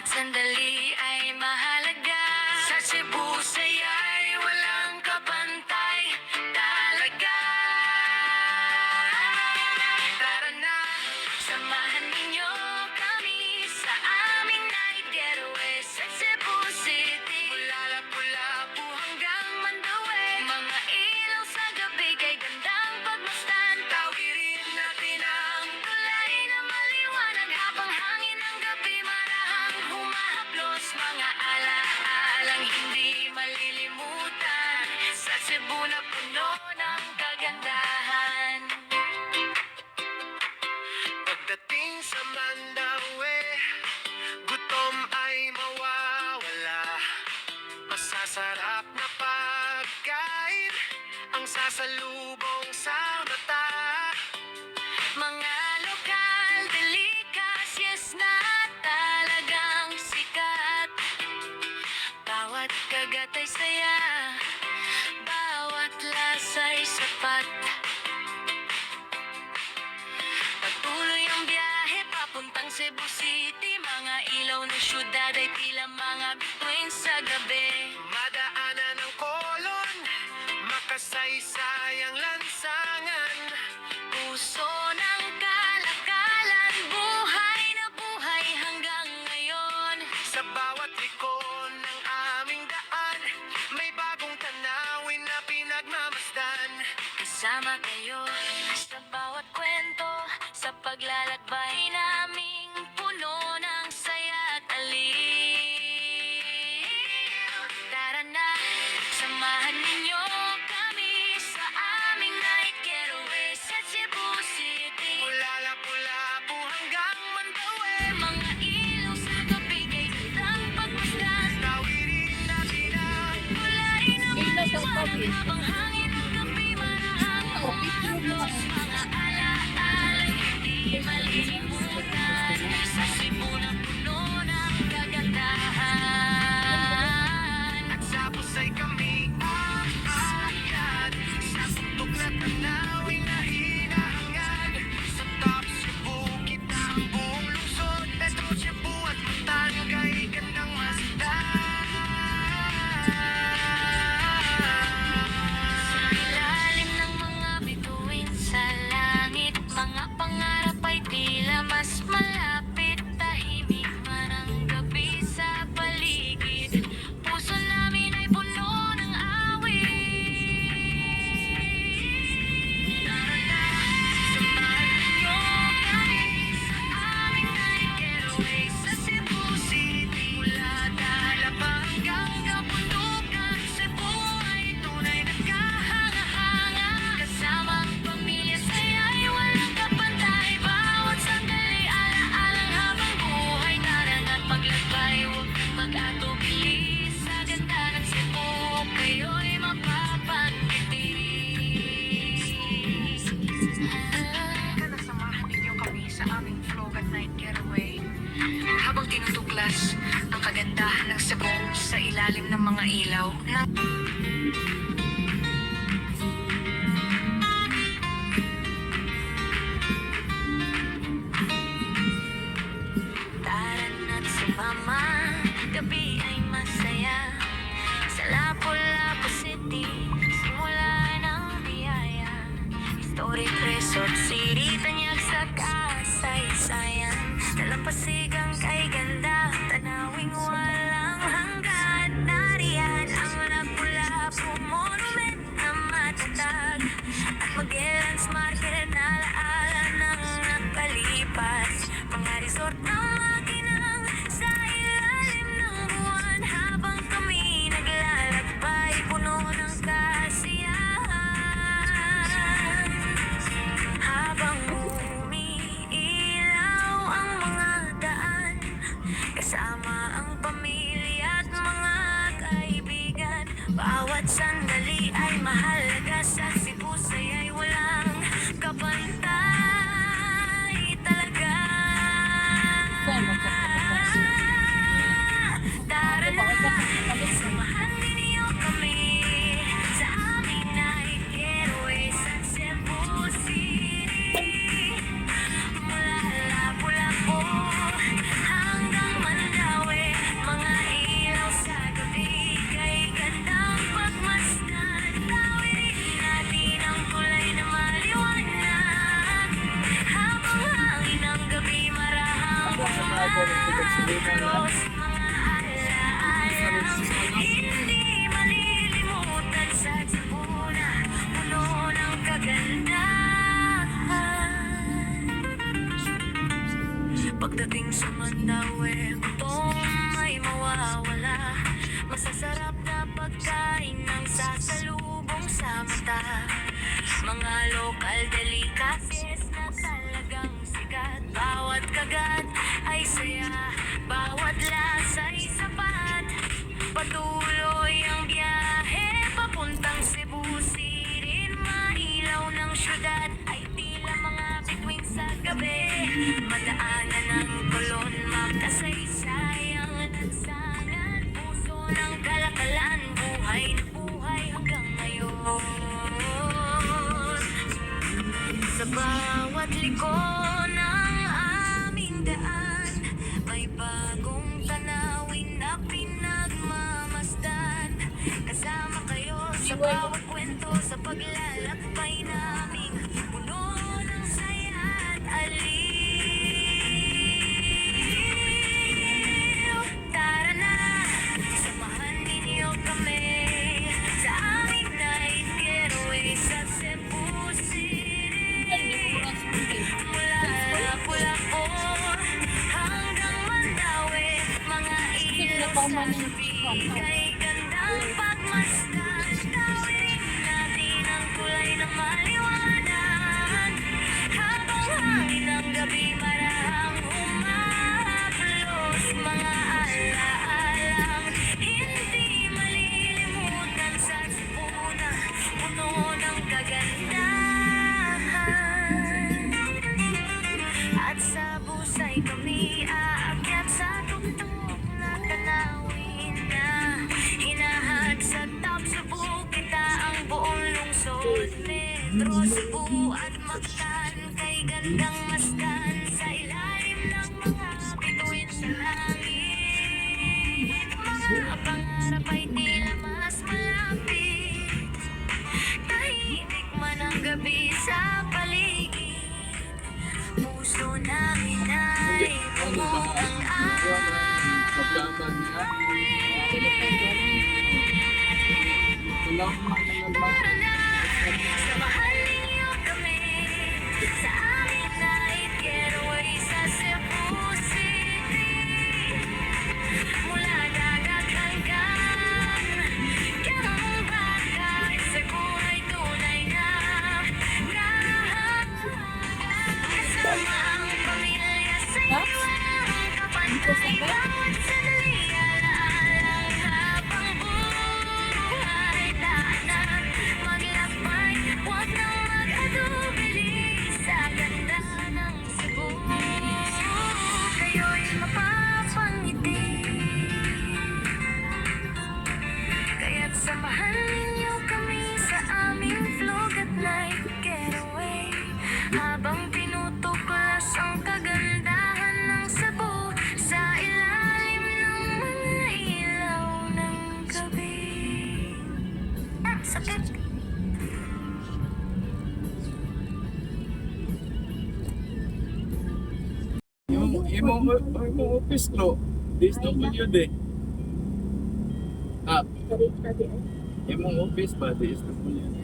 Bawat sandali ay mahalaga. Sa Cebu saya'y walang kapantay talaga. Tara na, samahan ninyo kami sa aming night getaway sa Cebu City. Mula Lapu-Lapu hanggang Mandaue, mga ilaw sa gabi kay gandang pagmasdan. Tawirin natin ang tulay na maliwanag habang hangin ng gabi marahang humahaplos. Mga alaalang hindi malilimutan sa Cebu na puno ng kagandahan. Pagdating sa Mandaue, gutom ay mawawala. Masasarap na pagkain ang sasalubong sa mata. Mga lokal, delikasyes na talagang sikat. Bawat kagat ay saya, bawat lasa'y sapat. Patuloy ang biyahe papuntang Cebu City. Mga ilaw ng syudad ay tila mga bituin sa gabi. Madaanan ng kolon, makasaysay ang lansangan. Puso ng kalakalan, buhay na buhay hanggang ngayon. Sa bawat liko ng aming daan, may bagong tanawin na pinagmamasdan. Kasama kayo sa bawat kwento, sa paglalakbay naming puno ng saya at aliw. Tara na, samahan ninyo kami sa aming night getaway sa Cebu City. Mula Lapu-Lapu hanggang Mandaue, Mga ilaw sa gabi kay gandang pagmasdan. tawirin natin ang Kulay na maliwanag habang hangin ng gabi marahang humahaplos. Mga alaala'y hindi malilimutan sa Cebu na puno ng kagandahan. at sa pusay kami aakyat sa bundok na tanawin na hinahangad. Sa top Cebu kita ang buong lungsod, Metro Cebu at Barangay gandang masdan. Sa ilalim ng mga bituin sa langit, mga pangarap ay tila mas malapit. Tahimik man ang gabi sa paligid, puso namin ay puno ng awit. Tara na, samahan ninyo kami sa aming night getaway sa Cebu City. Mula Dalapa hanggang Kabundukan, Cebu ay tunay na kahanga-hanga. Kasama ang pamilya, saya'y walang kapantay. Bawat sandali, alaalang habang buhay. Tara na't maglakbay, huwag mag-atubili sa ganda ng Cebu. Kayo'y mapapagpipili. Sana samahan ninyo kami sa aming Flogat Night Getaway habang tinutuklas ang kagandahan ng Cebu sa ilalim ng mga ilaw ng Tara na't sumama, gabi ay masaya. Sa Lapu-Lapu City, simula ng biyaya. Historic Resort City, tanyag sa kasaysayan. Dalampasigang kay ganda, tanawing walang hanggan. Nariyan ang Lapu-Lapu Monument na matatag. At Magellan's Market na alaala ng nakalipas. Mga resort na makinang sa ilalim ng buwan. Habang kami naglalakbay, puno ng kasiyahan. Habang umiilaw ang mga daan, kasama ang pamilya at mga kaibigan. Bawat sandali ay mahalaga sa Cebu, saya'y walang kapantay talaga. Tara na, samahan ninyo kami sa aming night getaway sa Cebu City. Mula Lapu-Lapu hanggang Mandaue, Pablos, mga alaala hindi malilimutan sa Cebu na puno ng kagandahan. Pagdating sa Mandaue, gutom ay mawawala. Masasarap na pagkain ng sasalubong sa mata. Mga local delicacies na talagang sikat. Bawat kagat ay saya, bawat lasa'y sapat. Patuloy ang biyahe papuntang Cebu City. Mailaw ng syudad ay tila mga bituin sa gabi. Madaanan ng kolon, makasaysayang lansangan. Puso ng kalakalan, buhay na buhay hanggang ngayon. Sa bawat liko ng aming daan, may bagong tanawin na pinagmamasdan. Kasama kayo sa bawat kwento, sa paglalakbay naming puno ng saya at aliw. Tara na, samahan ninyo kami sa aming night getaway sa Cebu City. Mula Lapu-Lapu hanggang Mandaue, mga ilaw sa bigay gandang pagmasdan. Tawid natin ang kulay ng maliwanag, habang hangin ng gabi marahang humahaplos. Mga alaalang hindi malilimutan sa Cebu na puno ng kagandahan. At sa busay kami aakyat sa tuktok na tanawin na hinahad sa top sa bukita ang buong lungsod. Metro, Cebu at Mactan, kay gandang masdan sa ilalim ng mga bituin sa langit. Mga pangarap ay tila mas malapit, tahimik man ang gabi sa paligid. Puso namin ay bumuang Tara na, samahan ninyo kami sa aming night getaway sa Cebu City. Mula dagat hanggang Gambaka, Cebu ay tunay na kasama ang pamilya sa iwang kapantay. Bawat sandali alaalang habang buhay. Daanan, maglakbay, huwag nang mag-atubili sa ganda ng Cebu. Kayo'y mapapangiti, kaya't samahan ninyo kami sa aming vlog at night getaway. Habang tinutuklas ang kagandahan ng Cebu sa ilalim ng mga ilaw ng gabi. Sakit! Imong office no, DSWD. Ah, imong office ba DSWD?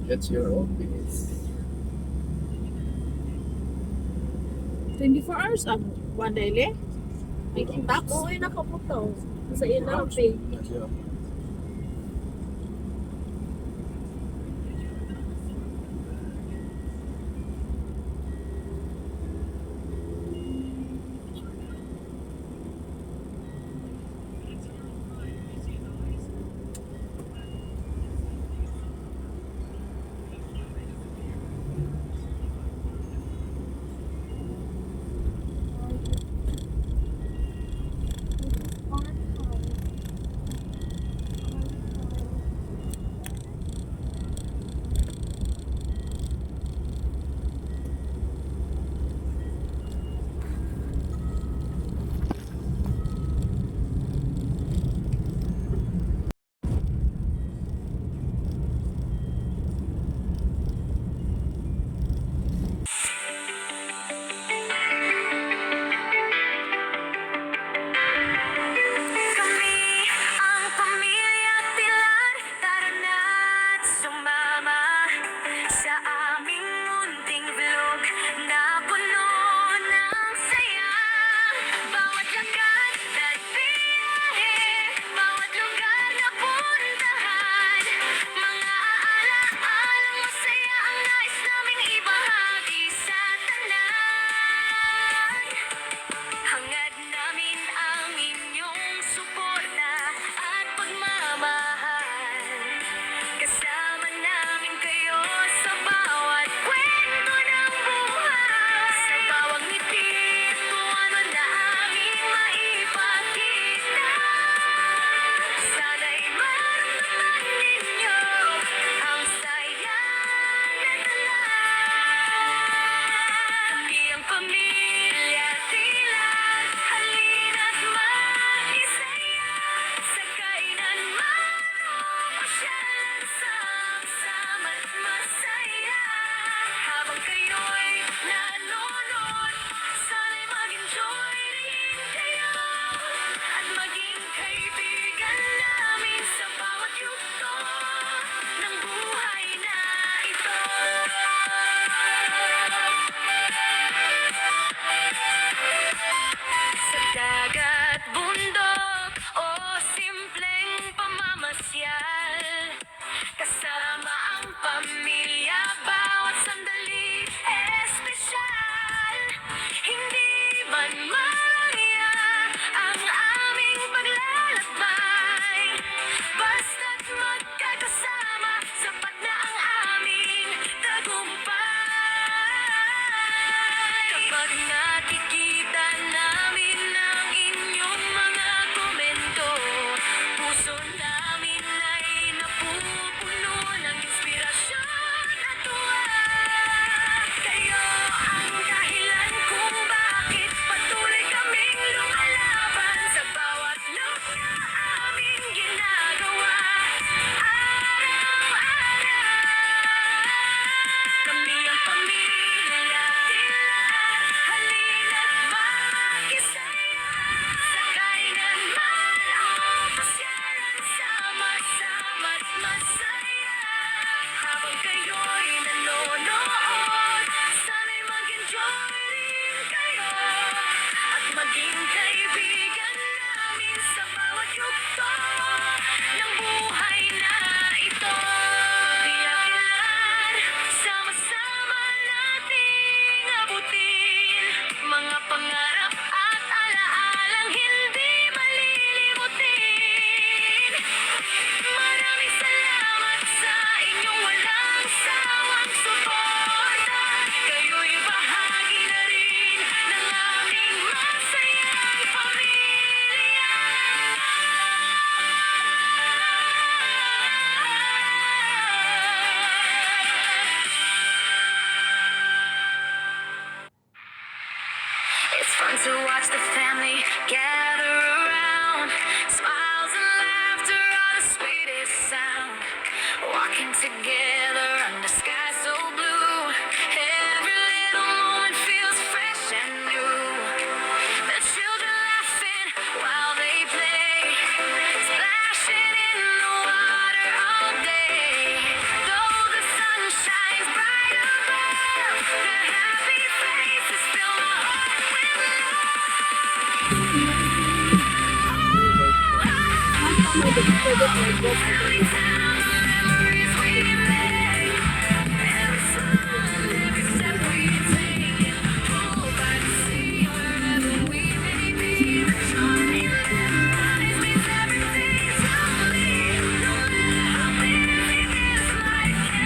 That's your office. 24 hours one daily? Making tax? Oo, ay nakaputo sa ilang page. That's your office.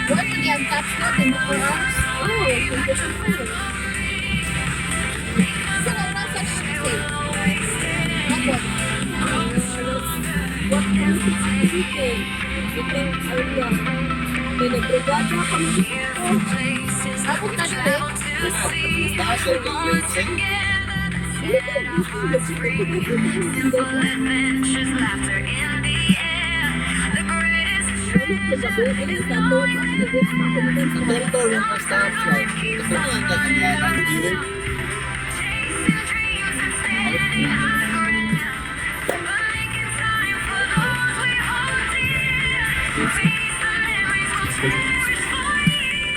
What mo yan? Taps na, 24 hours? Oo, 24 hours. Saan ang nasa kasi? Ako. What can you say? Bitin area. May nagregado kami dito. Ako na rin. Taas ay kag-lesson. Simple adventures, laughter in the air. The greatest Ito yung pa-stop flight. Ito na ang kaganalan. chasing dreams and staying on the ground. But making time for those we hold dear. These memories will cherish for years.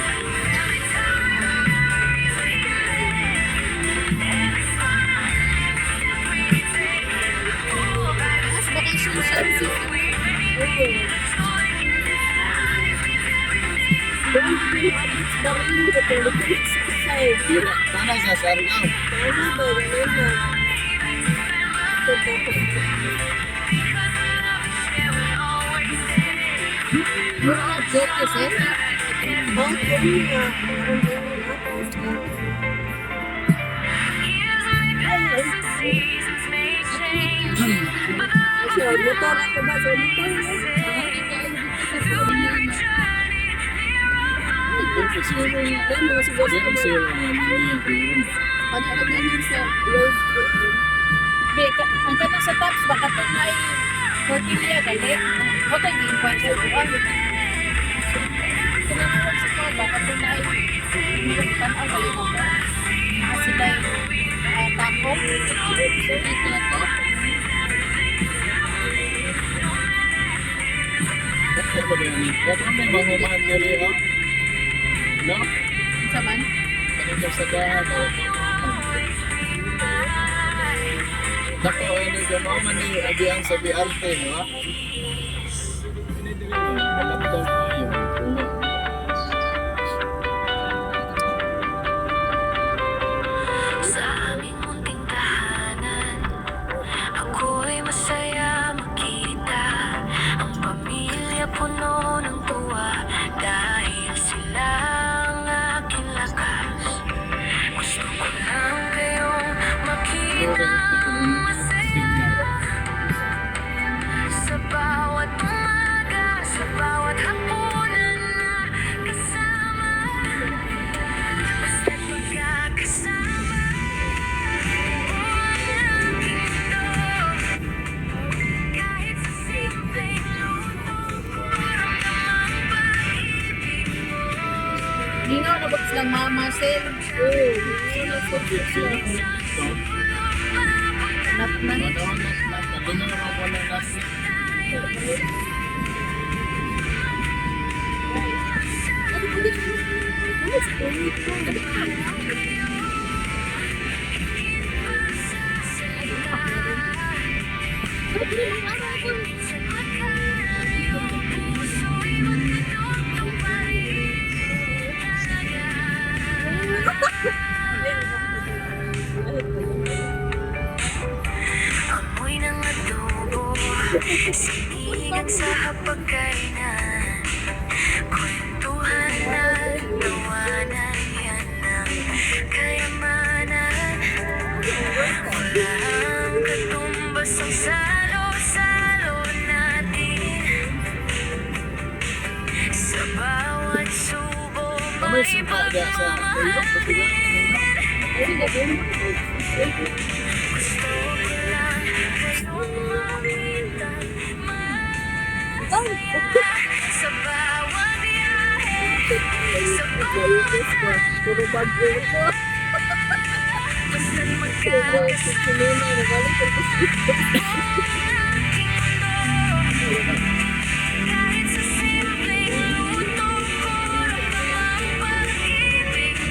Every time memories we live, every smile, every step we take. Oh, by the Mas vacation siya. Don't be habits barin the politics side. Dira, sana sa Sargao. Ano ba, ganun na. You're not joke kasi. Ang kami nga, ang ganun atas na. So, motor ako ba sa motor mo? Ito kasi Ay, mga siguro Yan kasi yung nangyayari. Pag-alam namin sa road. Be, ang tanong sa taps, baka ito na ay 40 niya, gali. O tayo, hindi pa siya. Tinanong sa ko, baka ito na ay tanaw, gali mo ba? Kasi tayo, tapo. So, ito na to. Ito ba yan? Ito may mahumahan na rin, ha? No? Sa man? Kanina sa dahat. Naku, ano ka mo man ni Adi ang sa BRT, no? Malaptang tayo. Sa aming munting tahanan, ako'y masaya makita ang pamilya puno ng tuwa dahil sila ang aking lakas. Gusto ko lang kayong makita masaya sa bawat umaga, sa bawat hapunan na kasama. Basta't magkakasama, walang ginto. Kahit sa simpleng luto, ramdam ang pag-ibig mo. Ginaw na ba silang mama, Sel? Nap na. Amoy ng adobo, sinigang sa hapagkainan, kwentuhan at tawanan, yan ang kayamanan. Walang katumbas ang salo-salo natin. Sa bawat subo May may sumpa niya sa Maylok, Portugal. gusto ko lang kayong makita masaya sa bawat biyahe, sa bawat Puro bago ko. basta't Puro sinuna, nagalit ko. kahit sa simpleng luto ko ang pag-ibig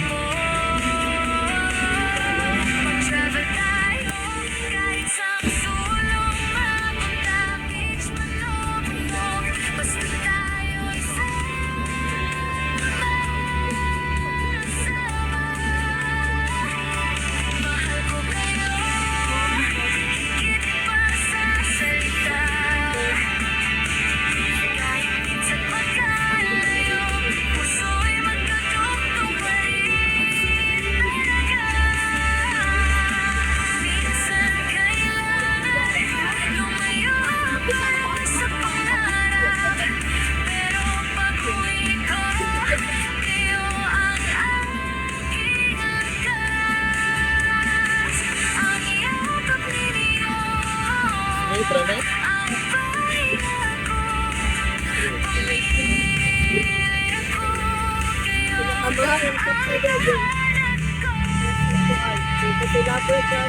Kasi lover ka.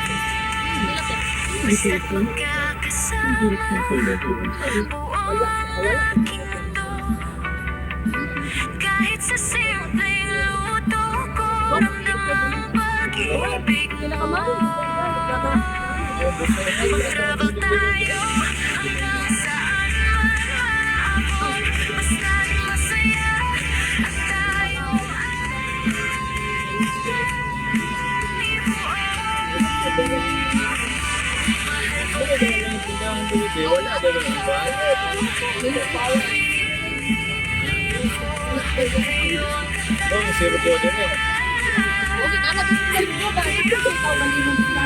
Basta't magkakasama buong mundo. Kahit sa simpleng luto ko ramdam ang pag-ibig mo. Mag-travel tayo hanggang saan man maabot. Basta't masaya at tayo Wala daw yung bahay. Oh, zero po din eh. Okay, anak, ito ba? Ito ba? Ito ba?